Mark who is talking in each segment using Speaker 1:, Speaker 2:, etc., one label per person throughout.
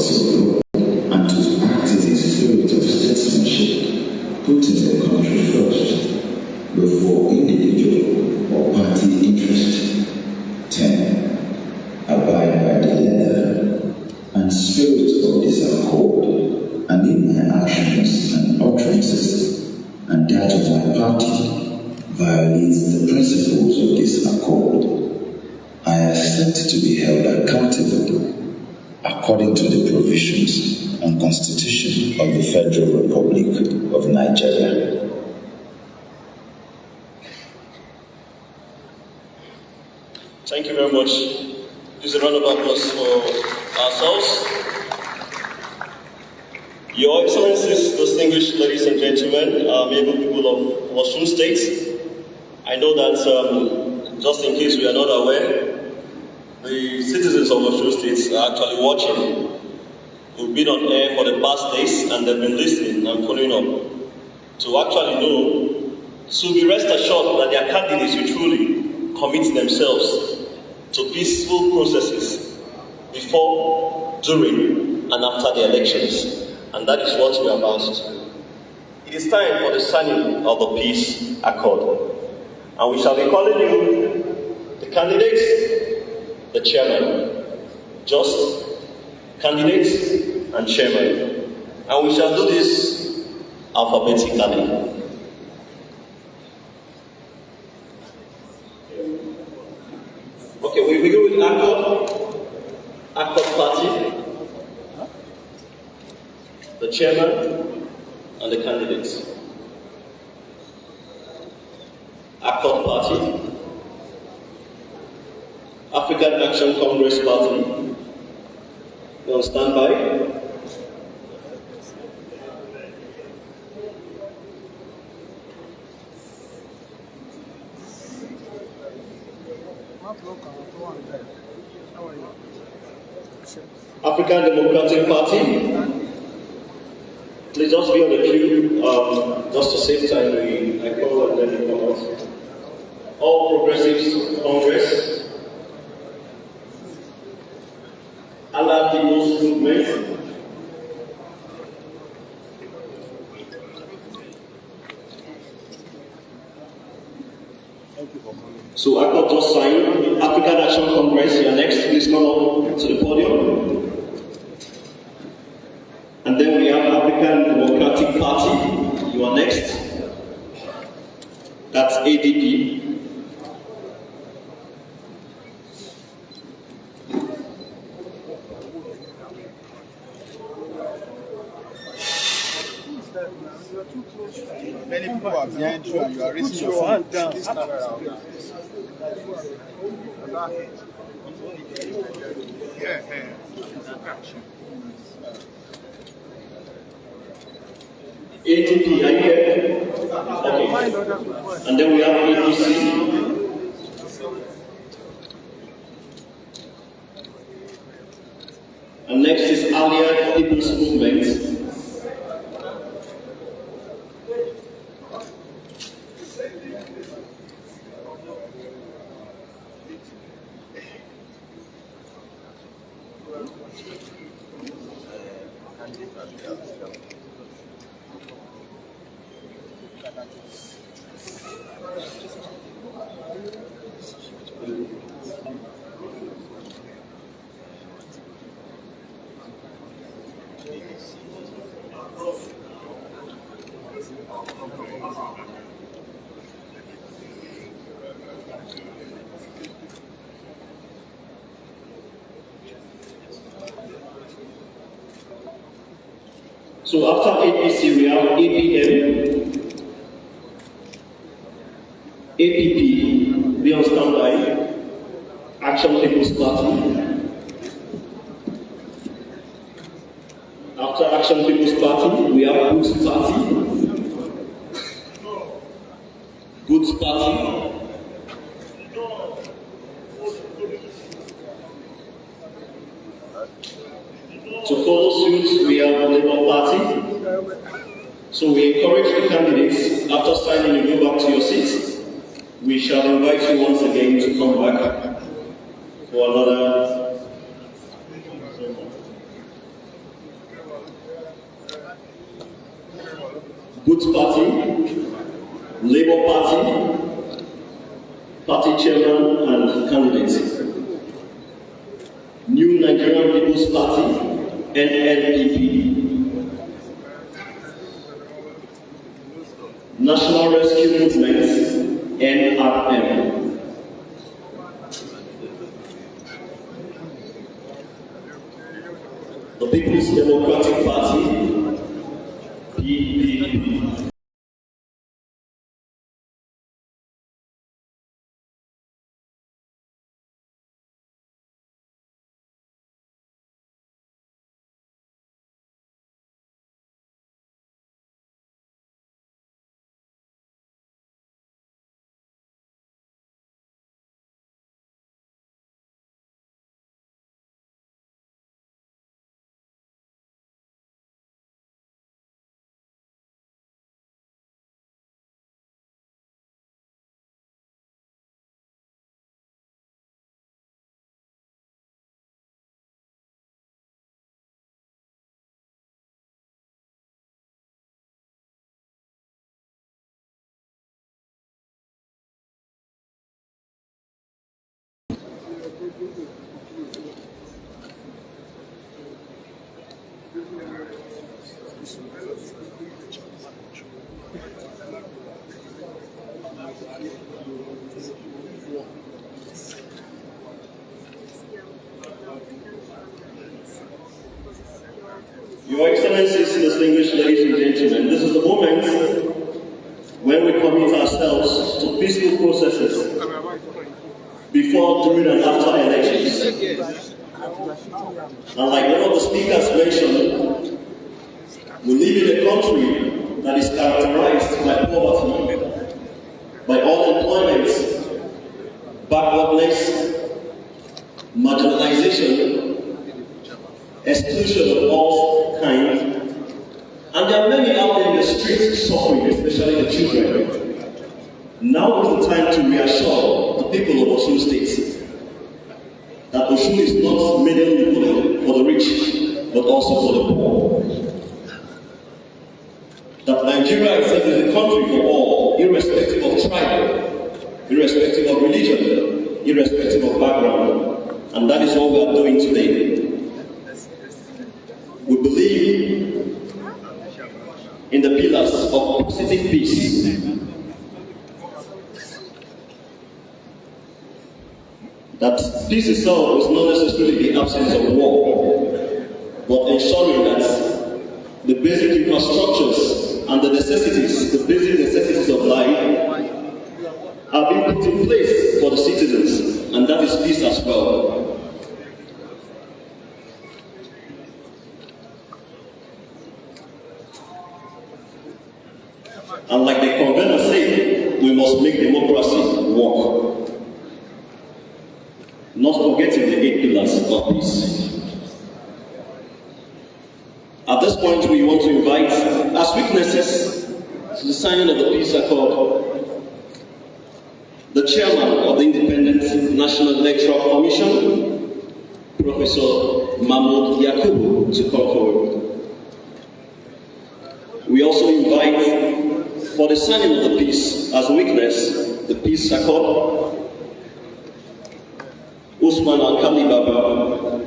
Speaker 1: courts of law and to act in a spirit of statesmanship, putting the country first before individual or party interest. 10. Abide by the letter and spirit of this accord, and in my actions and utterances and that of my party violates the principles of this accord, I accept to be held accountable according to the provisions and Constitution of the Federal Republic of Nigeria.
Speaker 2: Thank you very much. This is a round of applause for ourselves. Your Excellencies, distinguished ladies and gentlemen, able people of Osun State, I know that just in case we are not aware, the citizens of Osun State are actually watching. We've been on air for the past days and they've been listening and following up to actually know, so be rest assured that their candidates will truly commit themselves to peaceful processes before, during, and after the elections. And that is what we are about to do. It is time for the signing of the peace accord. And we shall be calling you the candidates, the chairman, just candidates and chairman. And we shall do this alphabetically. Okay, we begin with Accord Party, the chairman, and the candidates. Accord Party, African Action Congress Party, you on standby? African Democratic Party, please just be on the queue, just to save time, I call and then you come out. All Progressives Congress, Allied People's Movement, so I got just signed. African Action Congress, you're next. Please come up to the podium. And then we have African Democratic Party. You are next. That's ADP.
Speaker 3: Many people are behind you and you are raising your hand down.
Speaker 2: ATP, are you here? Okay. And then we have APC. And next is Allied People's Movement. So after APC, we have APM, APP, be on standby, Action People's Party. After Action People's Party, we have Goods Party. Goods Party. To follow suit, we have Labour Party. So we encourage the candidates, after signing, you go back to your seats. We shall invite you once again to come back for another. Good Party, Labour Party, Party Chairman and candidates. New Nigerian People's Party, NNPP. National Rescue Movement, NRM. The People's Democratic Party, PDP. Your Excellencies, distinguished ladies and gentlemen, this is the moment when we commit ourselves to peaceful processes before, during, and after elections. And like one of the speakers mentioned, we live in a country that is characterized by poverty, by unemployment, backwardness, marginalization, exclusion of all kinds, and there are many out there in the streets suffering, especially the children. Now is the time to reassure the people of Osun State that Osun is not merely for the rich, but also for the poor. That Nigeria is a country for all, irrespective of tribe, irrespective of religion, irrespective of background, and that is what we are doing today. We believe in the pillars of positive peace. That peace itself is not necessarily the absence of war, but ensuring that the basic infrastructures and the necessities, the basic necessities of life are being put in place for the citizens, and that is peace as well. And like the convener said, we must make democracy work. Not forgetting the 8 pillars of peace. At this point, we want to invite, as witnesses to the signing of the Peace Accord, the chairman of the Independent National Electoral Commission, Professor Mahmoud Yakubu, to come forward. We also invite, for the signing of the peace, as witness, the Peace Accord, Usman Alkali Baba,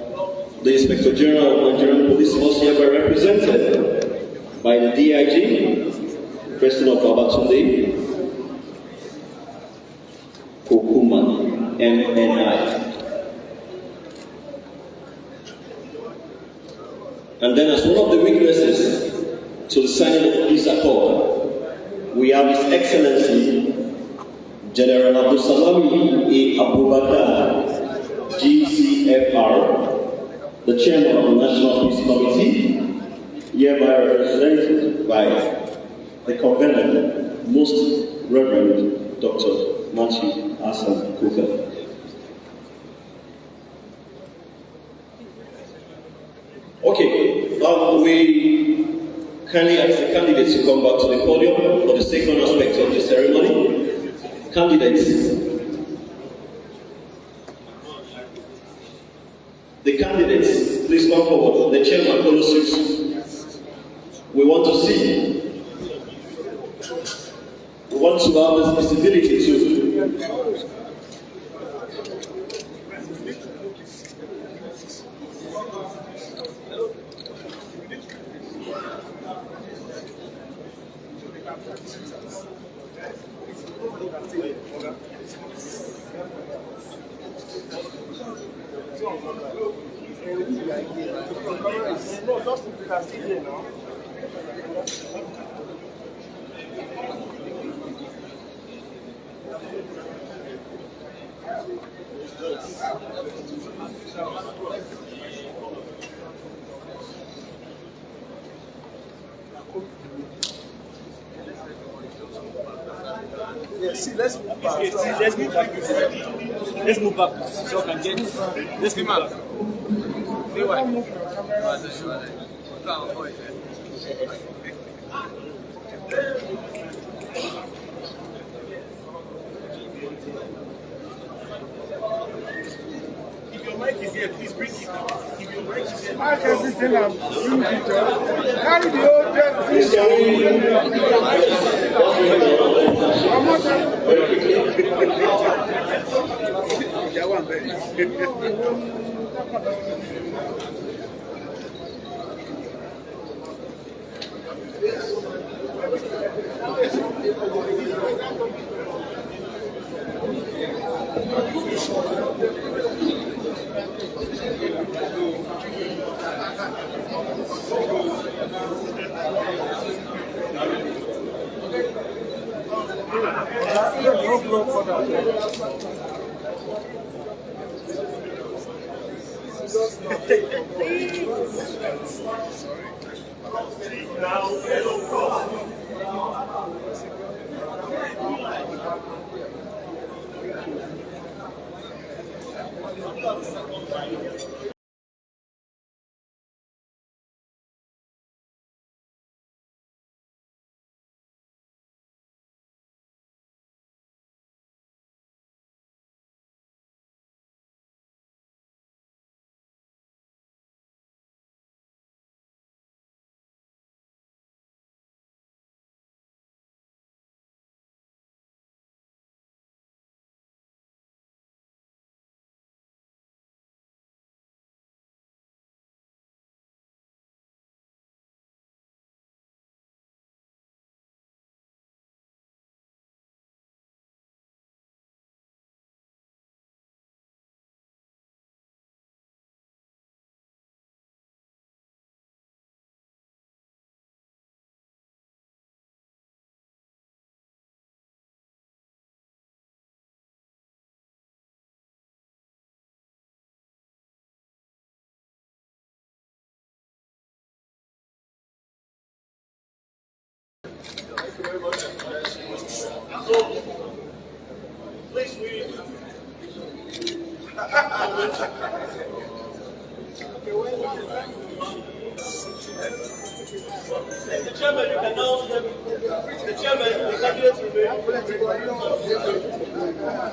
Speaker 2: the Inspector General of Nigerian Police Force, hereby represented by the DIG, President Babatunde, Kokuma, MNI. And then as one of the witnesses to the signing of the Peace Accord, we have His Excellency General Abdulsalami A. Abubakar, GCFR, the Chairman of the National Peace Committee, hereby represented by the Convener, Most Reverend Dr. Matthew Hassan Kuka. Okay, we kindly ask the candidates to come back to the podium for the second aspect of the ceremony. Candidates. The candidates, please come forward. The chairman follows suit. We we want to see. We want to have this visibility too.
Speaker 3: Yeah, see, let's move back.
Speaker 4: Let's move back. Let's move back so I can get. Let's be back. If your mic is here, please bring it. If your mic is here,
Speaker 3: I can see them. Carry the old dress. How much? Yeah, one very.
Speaker 2: Please, we. The chairman, you can now. The chairman, the candidates will be.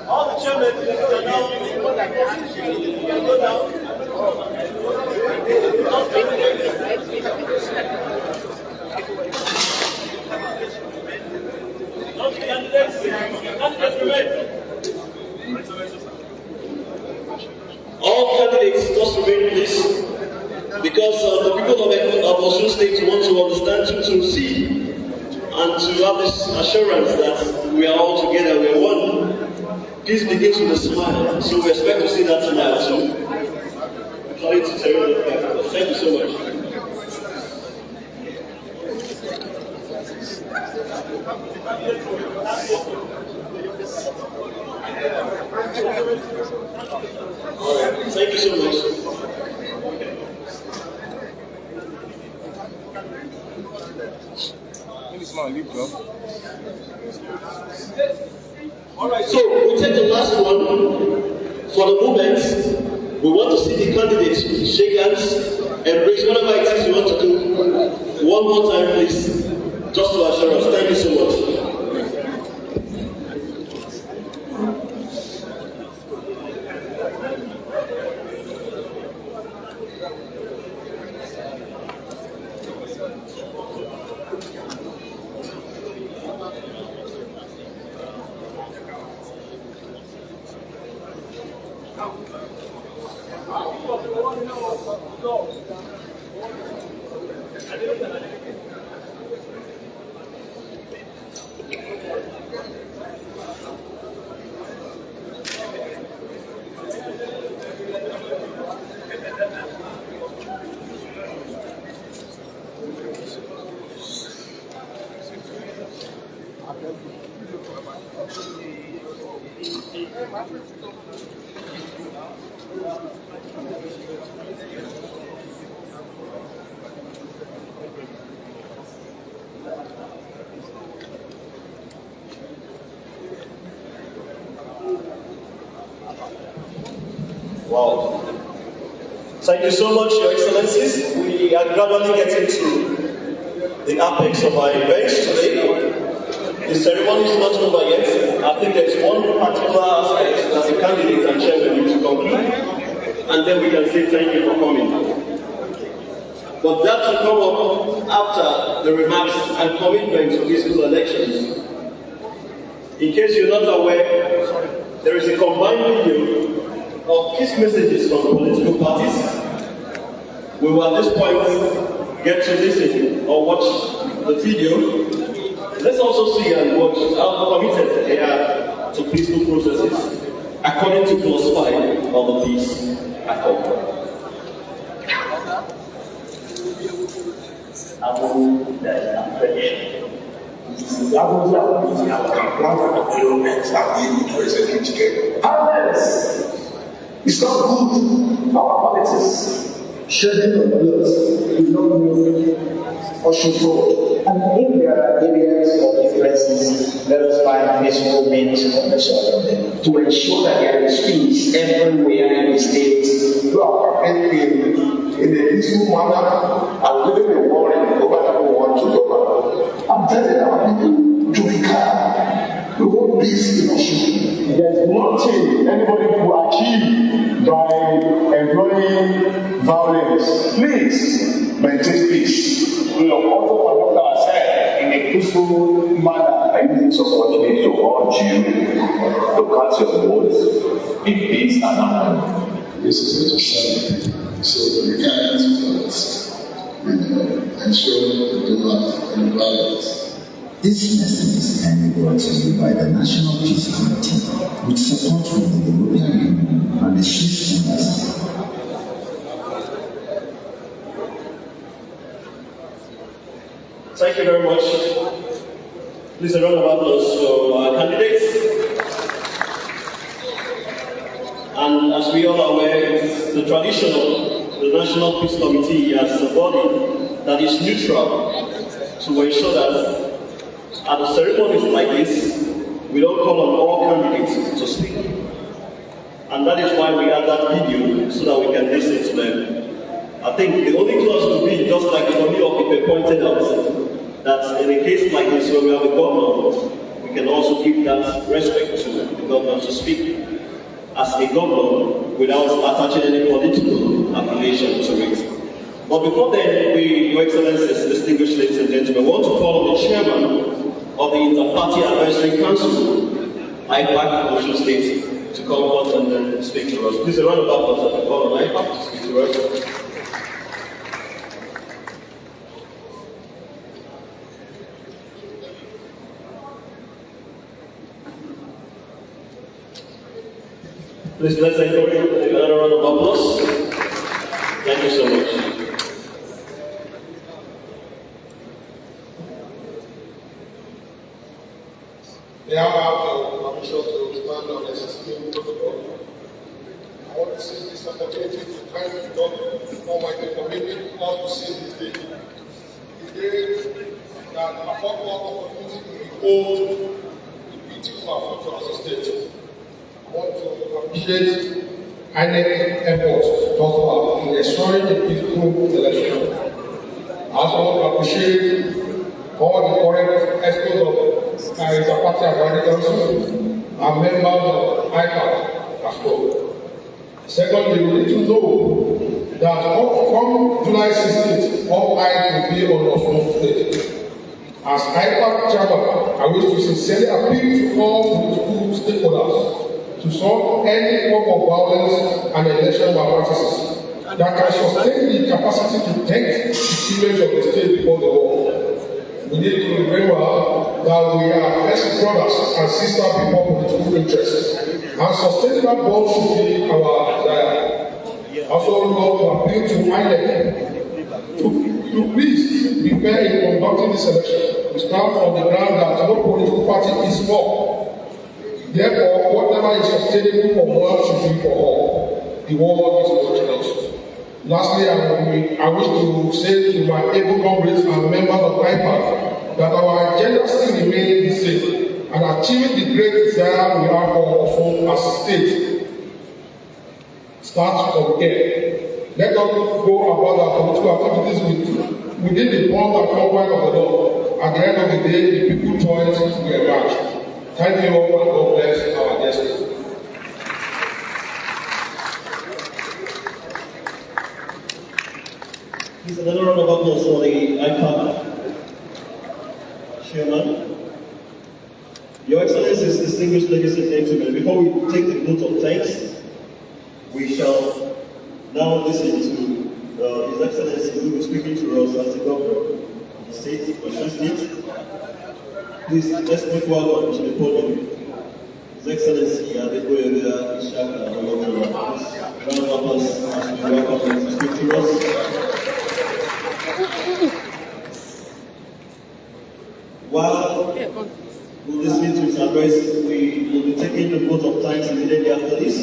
Speaker 2: All the chairman, you can now. Go down. All candidates just remain please, because the people of Osun State want to understand, to see, and to have this assurance that we are all together, we are one. Please begin with a smile. So we expect to see that smile too. Thank you so much. Thank you so much. Alright, so we take the last one. For the moment, we want to see the candidates shake hands, embrace whatever it is you want to do. One more time, please, just to assure us. Thank you so much. Wow. Thank you so much, Your Excellencies. We are gradually getting to the apex of our event today. The ceremony is not over yet. I think there's one particular aspect that the candidates and chairman need to conclude, and then we can say thank you for coming. But that will come up after the remarks and commitments of these two elections. In case you're not aware, there is a combined video of peace messages from the political parties. We will at this point get to listen or watch the video. Let's also see and watch how committed they are to peaceful processes according to clause 5 of the peace accord.
Speaker 1: It's not good. Our politics shedding of blood is not good or should vote. And if there are areas of differences, let us find peaceful means of resolving them to ensure that there is peace everywhere in the state. You are in a peaceful manner and living a war in the government want to govern. I'm telling our people to be calm. We want peace in Osun. There's nothing anybody will achieve by employing violence. Please maintain peace. We will also conduct ourselves in a peaceful manner. I use this opportunity to urge you to cast your votes in peace and harmony. This is a society, so we can't ensure we do not any violence.
Speaker 5: This message is kindly brought to you by the National Peace Committee with support from the European Union and the Swiss Embassy.
Speaker 2: Thank you very much. Please a round of applause for our candidates. And as we all are aware, it's the tradition of the National Peace Committee as a body that is neutral to ensure that at the ceremonies like this, we don't call on all candidates to speak. And that is why we have that video so that we can listen to them. I think the only clause would be, just like the Oni of Ife pointed out, that in a case like this where we have a governor, we can also give that respect to the governor to speak as a governor without attaching any political affiliation to it. But before then, Your Excellencies, distinguished ladies and gentlemen, we want to call on the chairman of the Inter-Party Advisory Council, IPAC Osun State, to come out and speak to us. Please a round of applause as we call on IPAC to speak to us. Please let's encourage another round of applause. Thank you so much.
Speaker 3: Now I have permission to expand on the existing protocol. I want to say this opportunity to thank God Almighty for making us to see this day. The day that afford us opportunity to behold the beauty of our culture as a state. I want to appreciate INEC efforts thus far in ensuring a peaceful election. I also want to appreciate all the current experts of Inter-Party Advisory Council and members of IPAC as well. Secondly, we need to know that from July 16th, all eyes will be on Osun State. As IPAC chairman, I wish to sincerely appeal to all political stakeholders to solve any form of violence and election malpractices that can sustain the capacity to take the image of the state before the world. We need to remember that we are first brothers and sisters before political interests, and sustainable bonds should be our desire. Also, Lord, to appeal to INEC to please be fair in conducting this election. We stand on the ground that no political party is small. Therefore, whatever is sustainable for one should be for all. The world is watching us. Lastly, I wish to say to my able comrades and members of IPAC that our agenda still remains the same, and achieving the great desire we have for Osun as a state starts from here. Let us go about our political activities within the bounds and confines of the law. At the end of the day, the people's choice will emerge. Thank you all, and God bless our destiny.
Speaker 2: Please, another round of applause for the IPAC chairman. Your Excellencies, distinguished ladies and gentlemen, before we take the vote of thanks, we shall now listen to His Excellency who will be speaking to us as the governor of the state, Osun State. Please, let's make welcome to the podium His Excellency Adeboyega Ishaka Olotola. Round of applause as we welcome him to speak to us. While we listen to his address, we will be taking the vote of thanks immediately after this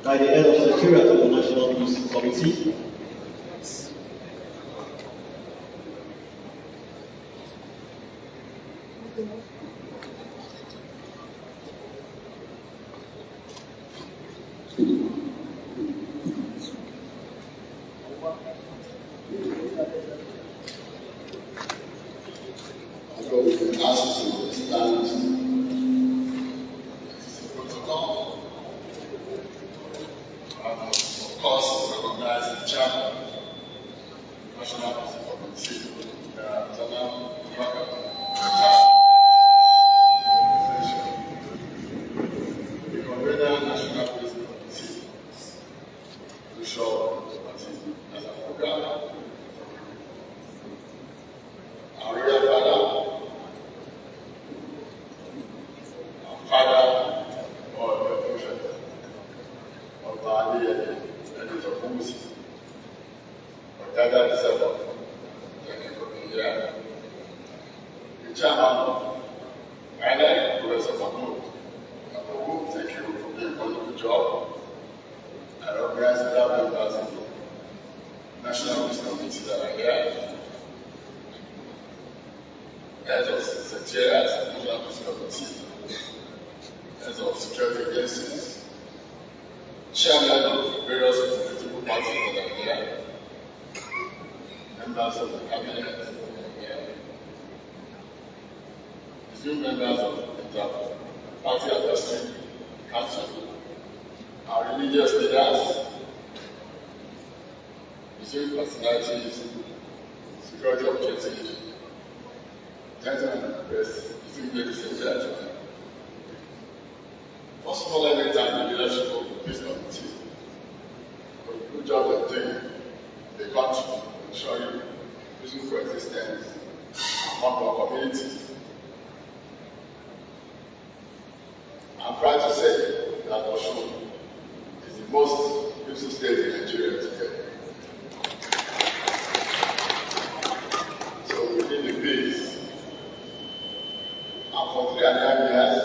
Speaker 2: by the head of Secretariat of the National News Committee.
Speaker 6: I'm proud to say that Osun is the most beautiful state in Nigeria today. So we need the peace. And for 3.5 years,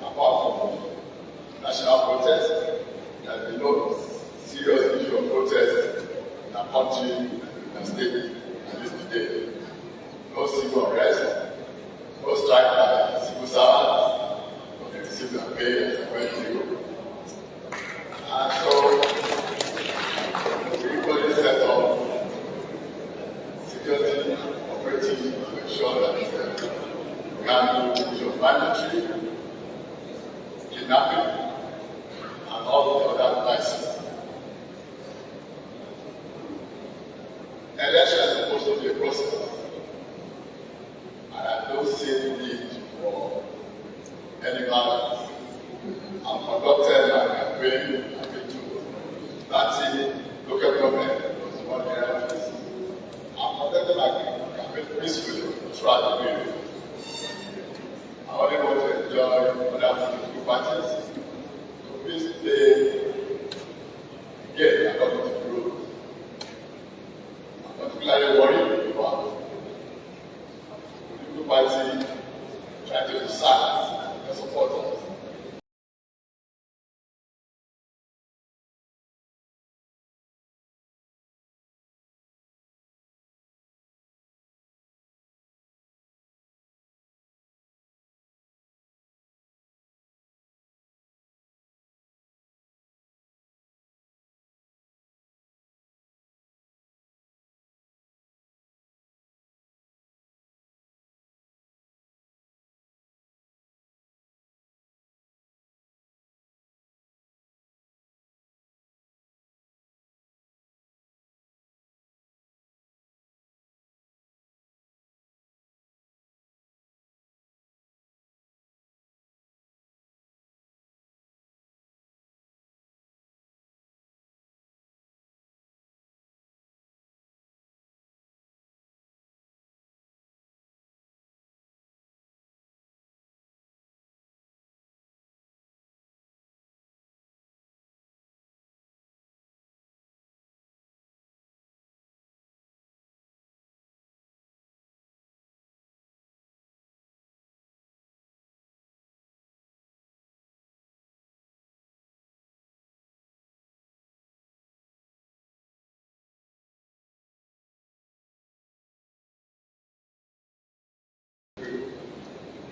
Speaker 6: apart from national protest, there has been no serious issue of protest in our country and our state, at least today. No civil unrest, no strike by civil servants. Receive their pay as I went through. And so we equally set up security operations to ensure that we handle the issue of banditry, kidnapping, and all the other vices. Election is supposed to be a process, and I don't see the need for any violence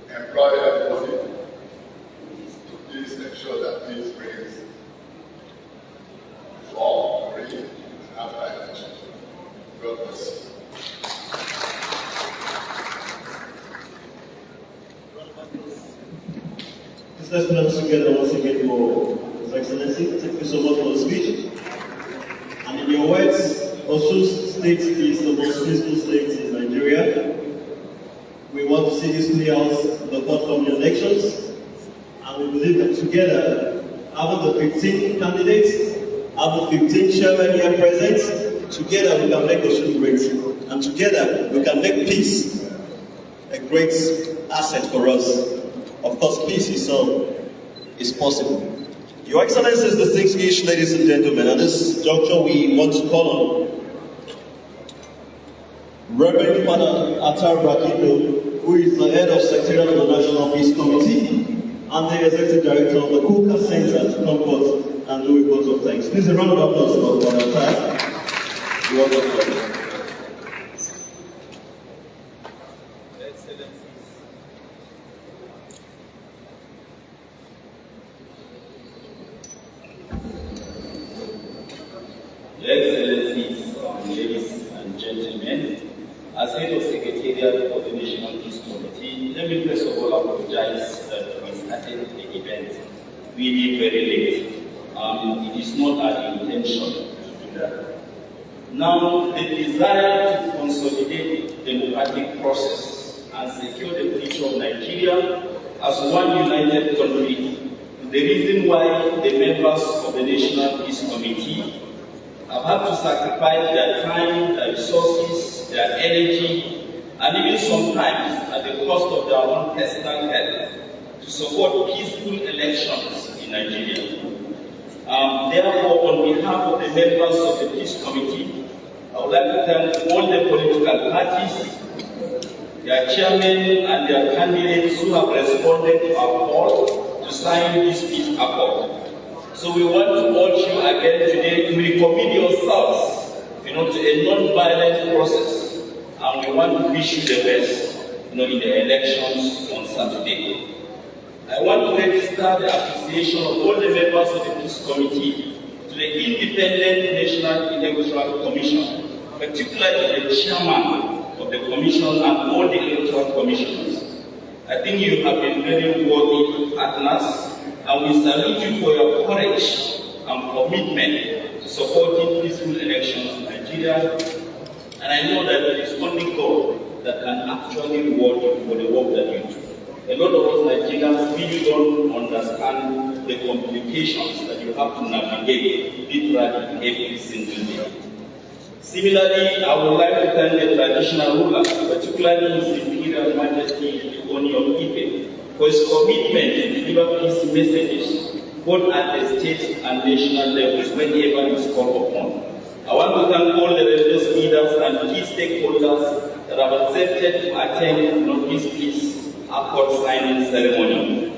Speaker 6: employ everybody to please ensure that peace reigns before, during, and after election. God bless you.
Speaker 2: Let's put us together once again for His Excellency. Thank you so much for the speech. And in your words, Osun State is the most peaceful state in Nigeria. We want to see this play out in the forthcoming elections. And we believe that together, having the 15 candidates, having 15 chairmen here present, together we can make Osun great. And together we can make peace a great asset for us. Of course, peace is possible. Your Excellencies, distinguished ladies and gentlemen, at this juncture we want to call on Reverend Father Atar Brakindo, who is the head of Secretariat of the National Peace Committee and the Executive Director of the Kuka Center to come forth and do a vote of thanks. Please a round of applause for Father Atar. You are welcome.
Speaker 7: Your Excellencies, ladies and gentlemen, as head of Secretariat of the National Peace Committee, let me first of all apologize that we started the event really very late. It is not our intention to do that. Now, the desire to consolidate the democratic process and secure the future of Nigeria as one united country is the reason why the members of the National Peace Committee have had to sacrifice their time, their resources, their energy, and even sometimes at the cost of their own personal health to support peaceful elections in Nigeria. Therefore, on behalf of the members of the Peace Committee, I would like to thank all the political parties, their chairmen and their candidates who have responded to our call to sign this peace accord. So we want to urge you again today to recommit yourselves, to a non-violent process, and we want to wish you the best, in the elections on Saturday. I want to register the appreciation of all the members of the Peace Committee to the Independent National Electoral Commission, particularly the chairman of the commission and all the electoral commissioners. I think you have been very worthy partners, and we salute you for your courage and commitment to supporting peaceful elections in Nigeria. And I know that it is only God that can actually reward you for the work that you do. A lot of us Nigerians really don't understand the complications that you have to navigate literally every single day. Similarly, I would like to thank the traditional rulers, particularly His Imperial Majesty the Oni of Ife, for his commitment to deliver peace messages both at the state and national levels whenever it is called upon. I want to thank all the religious leaders and key stakeholders that have accepted to attend this peace accord signing ceremony.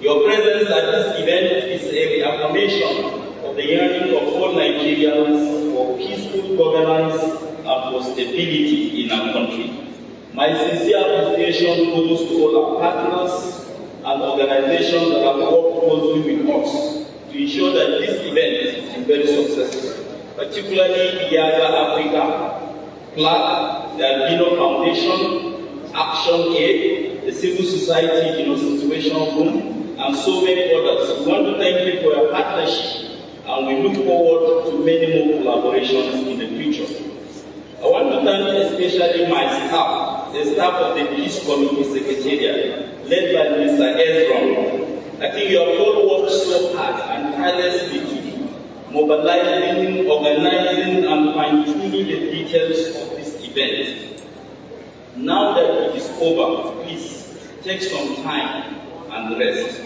Speaker 7: Your presence at this event is a reaffirmation of the yearning of all Nigerians for peaceful governance and for stability in our country. My sincere appreciation goes to all our partners and organizations that have worked closely with us to ensure that this event is very successful, particularly Yaga Africa, CLAC, the Albino Foundation, Action Aid, the Civil Society Situation Room, and so many others. We want to thank you for your partnership, and we look forward to many more collaborations in the future. I want to thank especially my staff, the staff of the Peace Committee Secretariat, led by Mr. Ezra. I think you have all worked so hard and tirelessly to mobilizing, organizing, and fine-tuning the details of this event. Now that it is over, please take some time and rest.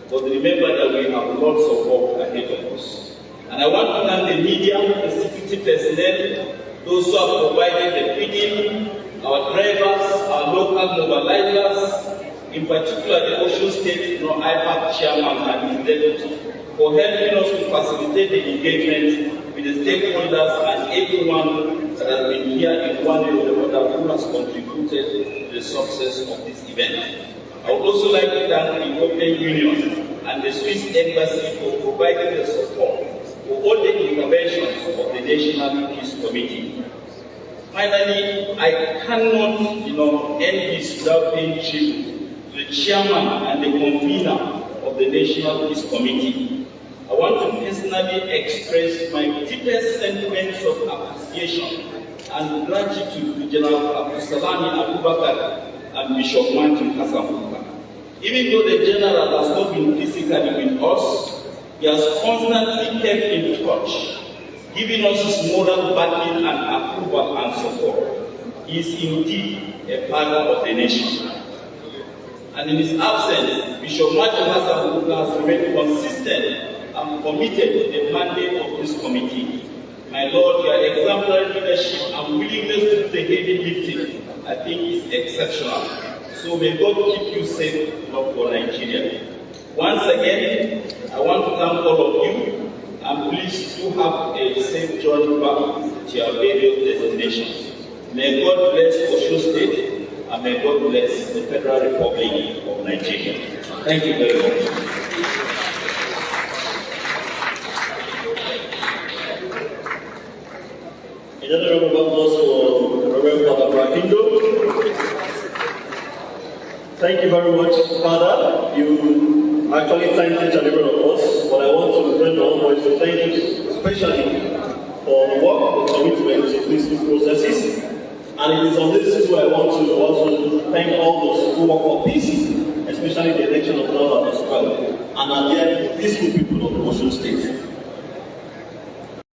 Speaker 7: But remember that we have lots of work ahead of us. And I want to thank the media, the security personnel, those who have provided the feeding, our drivers, our local mobilizers, in particular the Osun State IPAC chairman and his deputy, for helping us to facilitate the engagement with the stakeholders and everyone that has been here in one way or the other who has contributed to the success of this event. I would also like to thank the European Union and the Swiss Embassy for providing the support for all the interventions of the National Peace Committee. Finally, I cannot, end this without paying tribute to the chairman and the convener of the National Peace Committee. I want to personally express my deepest sentiments of appreciation and gratitude to General Abdulsalami Abubakar and Bishop Matthew Kasamuka. Even though the General has not been physically with us, he has constantly kept in touch, giving us his moral backing and approval and support. He is indeed a father of the nation. And in his absence, Bishop Matthew Kasamuka has remained consistent and committed to the mandate of this committee. My Lord, your exemplary leadership and willingness to do the heavy lifting, I think, is exceptional. So may God keep you safe for Nigeria. Once again, I want to thank all of you, and please do have a safe journey back to your various destinations. May God bless Osun State, and may God bless the Federal Republic of Nigeria. Thank you very much.
Speaker 2: Another round of applause for Reverend Father Brakindo. Thank you very much, Father. You actually thanked each and every one of us, but I want to render our voice to thank you especially for the work, the commitment to peaceful processes. And it is on this too I want to also thank all those who work for peace, especially the election of Governor as well, and again, peaceful people of Osun State.